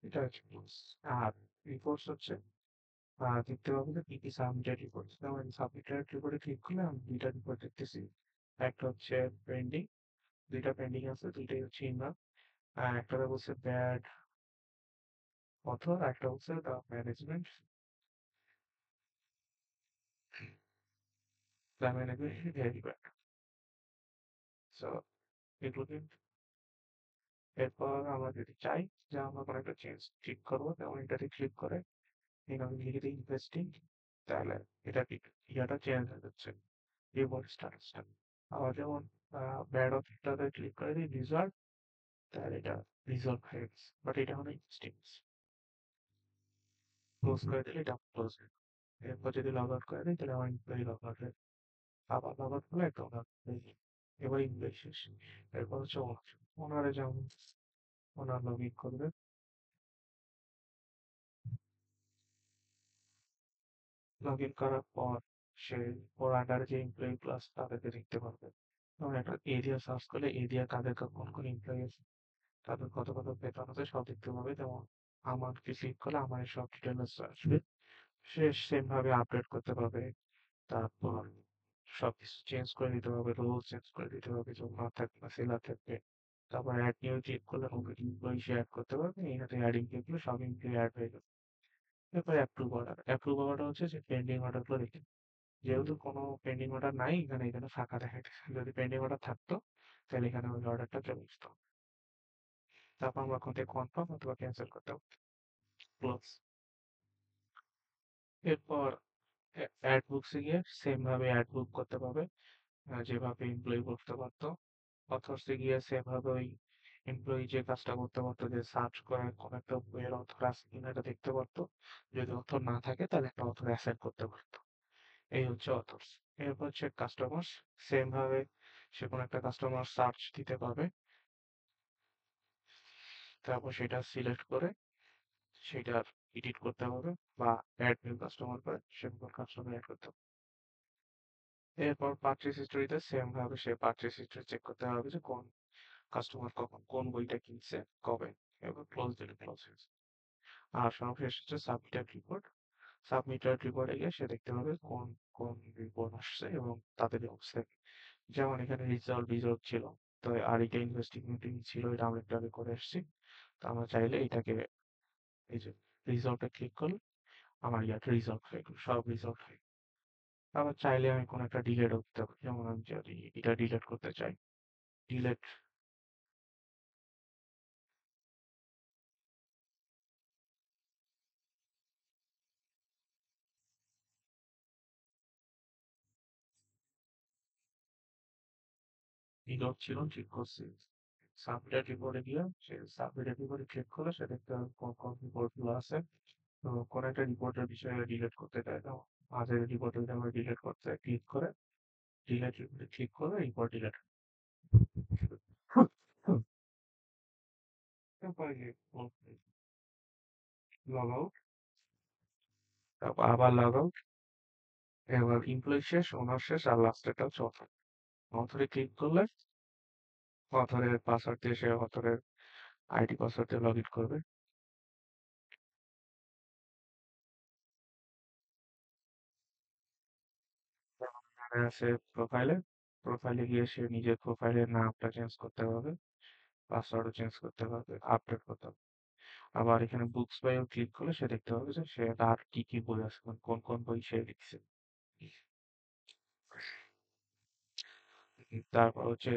এটা হচ্ছে rules। আর রিপোর্টস হচ্ছে দেখতে পাবো যে কি কি সাবমিটেড রিপোর্টস। যেমন সাবমিটেড রিপোর্টে ক্লিক করলে আমি দুইটা রিপোর্ট দেখতেছি। একটা হচ্ছে পেন্ডিং, দুইটা পেন্ডিং আছে, দুইটাই হচ্ছে ইনভাল। আর একটা বলছে ব্যাড অথর, একটা হচ্ছে the management, the management very bad. So এগুলো কিন্তু এরপর আমরা যদি চাই যে আমরা কোনো একটা চেঞ্জ ঠিক করবো, তেমন এটাতে ক্লিক করে এখানে লিখে দিই ইনভেস্টিং, তাহলে এটা কি ইয়াটা চেঞ্জ হয়ে যাচ্ছে, রিপোর্ট স্ট্যাটাসটা। আবার যেমন ব্যাড অথরটাতে ক্লিক করে দিই রিজাল্ট, তাহলে এটা রিজলভ হয়ে গেছে, বাট এটা হলো ইনভেস্টিং। ক্লোজ করে দিলে এটা ক্লোজ হয়ে গেল। এরপর যদি লগ আউট করে দিই তাহলে আমার এমপ্লয়ি লগ আউট হয়ে, আবার লগ আউট করলে একটা লগ হয়ে যায়। এবার এমপ্লয়ি শেষ। এরপর হচ্ছে ওনার, ওনারে যেমন ওনার লগ ইন করবে, লগ ইন করার পর সে ওর আন্ডারে যে এমপ্লয়ি ক্লাস তাদেরকে দেখতে পারবে। যেমন একটা এরিয়া সার্চ করলে এরিয়া কাদের কোন কোন এমপ্লয়ি আছে, তাদের কত কত বেতন আছে সব দেখতে পাবে। যেমন আমাকে ক্লিক করলে আমার এই সব ডিটেলস আসবে, সে সেম ভাবে আপডেট করতে পারবে। তারপর সবকিছু চেঞ্জ করে দিতে হবে, রোল চেঞ্জ করে দিতে হবে, যেমন না থাকবে না সেলার থাকবে। তারপর অ্যাড নিউ ক্লিক করলে এমপ্লয়ি সে অ্যাড করতে পারবে, এখানে অ্যাডিং ক্লিক করলে সব এমপ্লয়ি অ্যাড হয়ে যাবে। এরপরে অ্যাপ্রুভ অর্ডার, অ্যাপ্রুভ অর্ডার হচ্ছে যে পেন্ডিং অর্ডার গুলো দেখে, যেহেতু কোনো পেন্ডিং অর্ডার নাই এখানে, এখানে ফাঁকা দেখাচ্ছে। যদি পেন্ডিং অর্ডার থাকতো তাহলে এখানে ওই অর্ডারটা চলে আসতো। তারপর আমরা ওখান থেকে কনফার্ম অথবা ক্যান্সেল করতে হবে, ক্লোজ। এরপর অ্যাড বুকসে গিয়ে সেম ভাবে অ্যাড বুক করতে পারবে, যেভাবে এমপ্লয়ি করতে পারতো। অথর্সে গিয়ে সেভাবে ওই এমপ্লয়ি যে কাজটা করতে পারতো, যে সার্চ করে কোন একটা বইয়ের অথর আছে কিনা এটা দেখতে পারতো। যদি অথর না থাকে তাহলে একটা অথর অ্যাসাইন করতে পারতো। এই হচ্ছে অথর্স। এরপর হচ্ছে কাস্টমার্স, সেম ভাবে সে কোনো একটা কাস্টমার সার্চ দিতে পারবে, তারপর সেটা সিলেক্ট করে সেটার এডিট করতে হবে, বা অ্যাড নিউ কাস্টমার করে সেরকম কাস্টমার অ্যাড করতে হবে। এরপর পারচেজ হিস্টোরিতে সেম ভাবে সে পারচেজ হিস্টোরি চেক করতে হবে যে কোন কাস্টমার কখন কোন বইটা কিনছে, কবে। এবার ক্লোজ দিলে ক্লোজ হয়েছে। আর সর্বশেষ হচ্ছে সাবমিটেড রিপোর্ট। সাবমিটেড রিপোর্টে গিয়ে সে দেখতে পাবে কোন কোন রিপোর্ট আসছে এবং তাদের অবস্থা কি। যেমন এখানে রিজলভ রিজলভ ছিল, তো আর এটা ইনভেস্টিগেটিং ছিল, এটা আমরা একটু আগে করে এসেছি। তো আমরা চাইলে এটাকে এই যে রিজলভে ক্লিক করলে আমার ইয়াটা রিজলভ হয়ে গেল, সব রিজলভ হয়ে গেল। আবার চাইলে আমি কোনো একটা ডিলেটও দিতে পারি, যেমন আমি যদি এটা ডিলেট করতে চাই, ডিলেট ডিলেট ছিল ঠিক করছি। সাবমিটেড রিপোর্টে গিয়ে সে সাবমিটেড রিপোর্টে ক্লিক করলে সে দেখতে হবে কোন কোন রিপোর্টগুলো আছে। তো কোনো একটা রিপোর্টের বিষয়ে ডিলিট করতে চাই, তো মাঝের রিপোর্টে যদি আমরা ডিলিট করতে ক্লিক করে ডিলিট রিপোর্টে ক্লিক করে রিপোর্ট ডিলিট, তারপরে লগ আউট, তারপর আবার লগ আউট। এবার এমপ্লয়ি শেষ, ওনার শেষ, আর লাস্টেরটা হচ্ছে অথর। অথরে ক্লিক করলে অথরের পাসওয়ার্ড দিয়ে সে অথরের আইডি পাসওয়ার্ড দিয়ে লগ ইন করবে। যেমন এখানে আছে প্রোফাইলে, প্রোফাইলে গিয়ে সে নিজের প্রোফাইলের নামটা চেঞ্জ করতে পারবে, পাসওয়ার্ডও চেঞ্জ করতে পারবে, আপডেট করতে পারবে। আবার এখানে বুকস বায়ো ক্লিক করলে সে দেখতে পাবে যে সে তার কি কি বই আছে, মানে কোন কোন বই সে লিখছে। তারপর হচ্ছে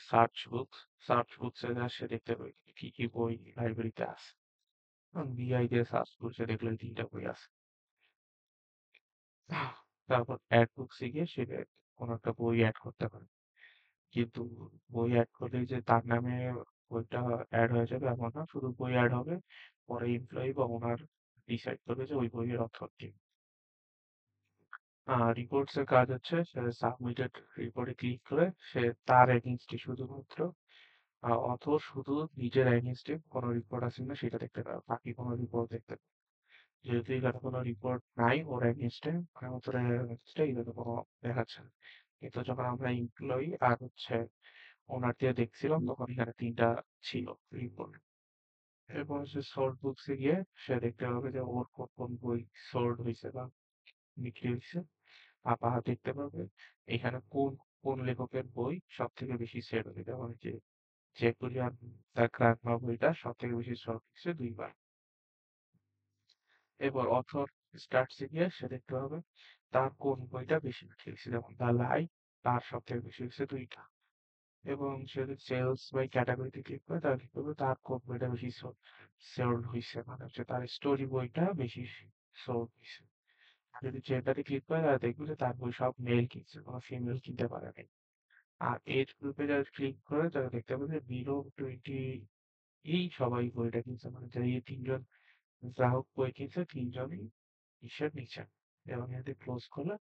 সার্চ বুকস, সার্চ বুকসে যা সে দেখতে পাবে কি কি বই লাইব্রেরিতে আছে। বিআই দিয়ে সার্চ করছে, দেখলো এই তিনটা বই আছে। তারপর অ্যাড বুকসে গিয়ে সে কোনো একটা বই অ্যাড করতে পারে, কিন্তু বই অ্যাড করলেই যে তার নামে বইটা অ্যাড হয়ে যাবে এমন না, শুধু বই অ্যাড হবে, পরে এমপ্লয়ি বা ওনার ডিসাইড করবে যে ওই বইয়ের অথর কে। রিপোর্টস এর কাজ হচ্ছে সে সাবমিটেড রিপোর্টে ক্লিক করে সে তার এগেইনস্টে শুধুমাত্র অথর শুধু নিজের এগেইনস্টে কোনো রিপোর্ট আছে কিনা সেটা দেখতে পাবে, বাকি কোনো রিপোর্ট দেখতে পাবে। যেহেতু এখানে কোনো রিপোর্ট নাই ওর এগেইনস্টে, মানে অথরের এগেইনস্টে, এখানে কোনো দেখাচ্ছে না। কিন্তু যখন আমরা এমপ্লয়ি আর হচ্ছে ওনার দিয়ে দেখছিলাম তখন এখানে তিনটা ছিল রিপোর্ট। এরপর হচ্ছে সোর্ট বুকসে গিয়ে সে দেখতে পাবে যে ওর কোন কোন বই সোল্ড হয়েছে বা বিক্রি হয়েছে। আপাহা দেখতে পাবে এখানে কোন কোন লেখকের বই সব থেকে বেশি সেল হয়েছে, যেমন যে জেকুলিয়ান দ্য গ্রান্ডমা বইটা সব থেকে বেশি সেল হয়েছে 2 বার। এবার অথর স্টার্টসে গিয়ে সে দেখতে পাবে তার কোন বইটা বেশি বিক্রি হয়েছে, যেমন দ্য লাই তার সব থেকে বেশি হয়েছে 2টা। এবং সে যদি সেলস বাই ক্যাটাগরিতে ক্লিক করে তাহলে কি করবে তার কোন বইটা বেশি সোল্ড হয়েছে, মানে হচ্ছে তার স্টোরি বইটা বেশি সোল্ড হয়েছে। যদি জেন্ডারে ক্লিক করে তাহলে দেখবে যে তার বই সব মেল কিনছে, কোনো ফিমেল কিনতে পারে নাই। আর এজ গ্রুপে যারা ক্লিক করে তারা দেখতে পাবে যে বিলো 20 এই সবাই বইটা কিনছে, মানে যে এই 3জন গ্রাহক বই কিনছে 3জনই ইসের নিচে। এবং এতে ক্লোজ করলে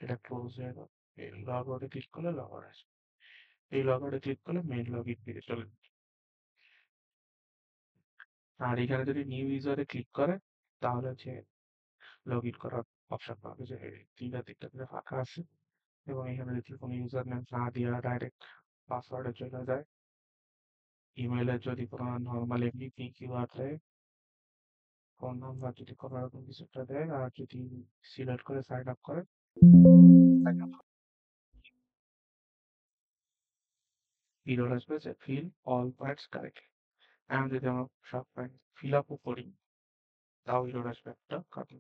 এটা ক্লোজ হয়ে গেল। লগ আউটে ক্লিক করলে লগ আউট আসবে। এই লগ আউটে ক্লিক করলে মেইন লগ ইন পেজে চলে যাবে। আর এখানে যদি নিউ ইউজারে ক্লিক করে তাহলে হচ্ছে লগ ইন করার অপশন পাবে যে 3টা করে ফাঁকা আছে। এবং এখানে যদি কোনো ইউজার নেম না দিয়ে ডাইরেক্ট পাসওয়ার্ডে চলে যায়, ইমেইলে যদি কোনো নর্মাল এমনি কিউআর দেয়, ফোন নাম্বার যদি কোনো রকম কিছু একটা দেয়, আর যদি সিলেক্ট করে সাইন আপ করে সাইন আপ এরর আসবে যে ফিল অল পয়েন্টস কারেক্ট। আমি যদি আমার সব পয়েন্ট ফিল আপও করি তাও এরর আসবে একটা, কারণ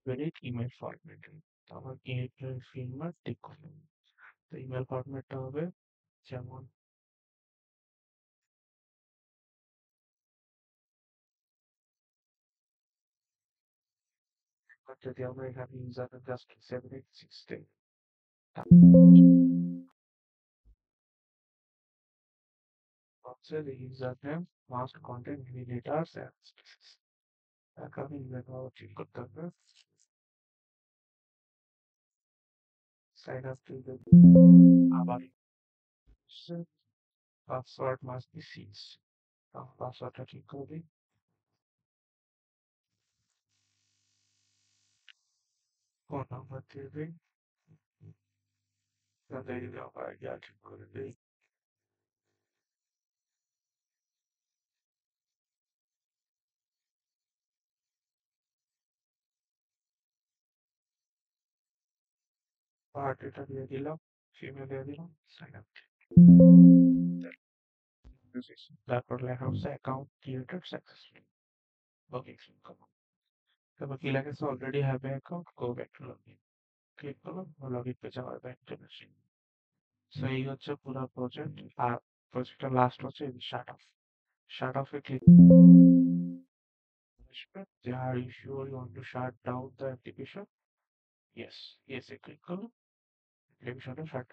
ক্রেডিট ইমেল ফরম্যাট। তো আমার ইমেল ফরম্যাট ঠিক করলাম। তো ইমেল ফরম্যাটটা হবে যেমন যদি আমরা এখানে ইউজার জাস্ট 786 হচ্ছে the username must contain any letters and spaces। তাকে আমি ইমেল ঠিক করতে হবে। সাইন আপ টু আবার পাসওয়ার্ড মাস্ট বি সিক্স। পাসওয়ার্ডটা ঠিক করে দিই। ফোন নাম্বার দিয়ে দিই। তাহলে যদি আবার ইয়া ঠিক করে দিই। পার্ট এটা দিয়ে দিলাম, ফিমেল দিয়ে দিলাম, সাইন আপ। তারপর লেখা হচ্ছে অ্যাকাউন্ট ক্রিয়েটেড সাকসেসফুলি। ওকে, তারপর কি লেখা আছে already have account go back to login. Click করলাম, লগইন পেজে আমার ব্যাক চলে আসে। সো এই হচ্ছে পুরো প্রজেক্ট। আর প্রজেক্টের লাস্ট হচ্ছে শাট অফ। শাট অফে ক্লিক আসবে যে are you sure you want to shut down the application. Yes, ইয়েসে ক্লিক করলাম, অ্যাপ্লিকেশনটা শাট